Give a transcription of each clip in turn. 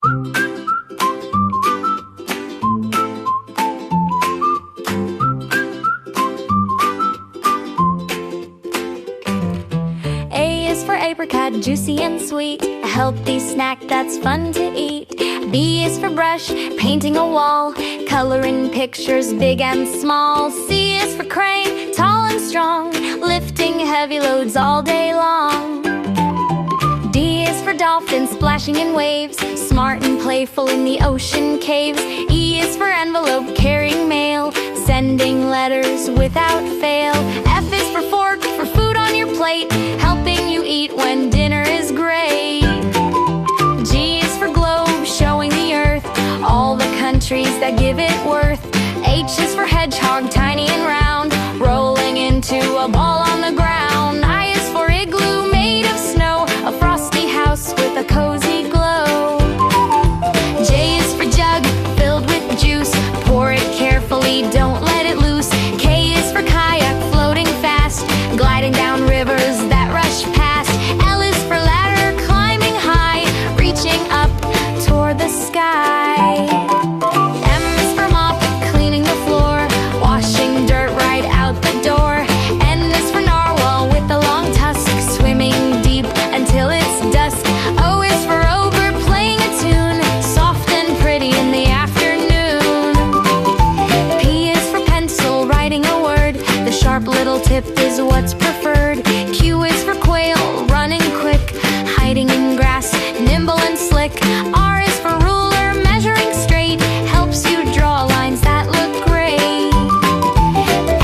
A is for apricot, juicy and sweet, a healthy snack that's fun to eat. B is for brush, painting a wall, coloring pictures big and small. C is for crane, tall and strong, lifting heavy loads all day long. D is for dolphin, splashing in waves, smart and playful in the ocean caves. E is for envelope, carrying mail, sending letters without fail. F is for fork, for food on your plate, helping you eat when dinner is great. G is for globe, showing the earth, all the countries that give it worth. H is for hedgehog, tiny and round, rolling into a ball on the ground. I is for igloo, made of snow, a frosty house with a cozy glow. J is for jug, filled with juice, pour it carefully, don't let it loose. K is for kayak, floating fast, gliding down rivers that rush past. L is for ladder, climbing high, reaching up toward the sky. M is for mop, cleaning the floor, washing dirt right out the door. N is for narwhal with a long tusk, swimming deep until it's dusk. O is for over, playing a tune, soft and pretty in the afternoon. P is for pencil, writing a word, the sharp little tip is what's preferred. Q is for quail, running quick, hiding in grass, nimble and slick. R is for ruler, measuring straight, helps you draw lines that look great.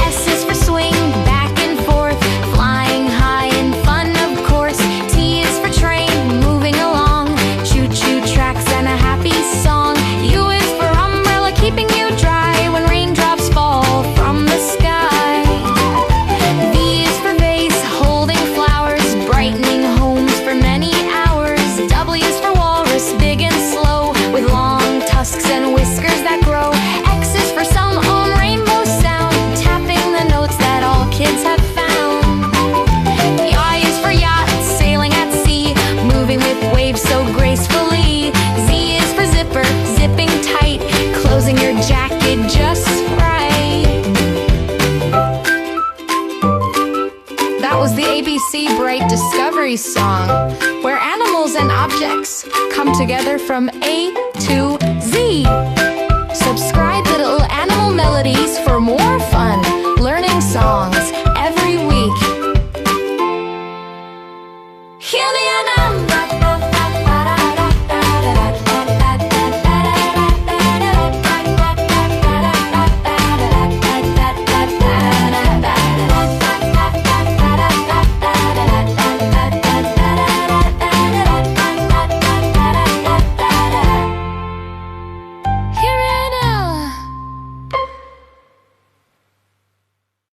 S is for swing, back and forth, flying high in fun, of course. T is for train, moving along, choo-choo tracks and a happy song. U is for umbrella, keeping you dry when raindrops fall from the sky. V is for vase, holding flowers, brightening homes for many hours. W is for walrus, big and slow, with long tusks and whiskers that grow. X is for some own rainbow sound, tapping the notes that all kids have found. Y is for yacht, sailing at sea, moving with waves so gracefully. Z is for zipper, zipping tight, closing your jacket just right. That was the ABC Bright Discovery Song, where animals and objects come together from A to Z. Subscribe to Little Animal Melodies for more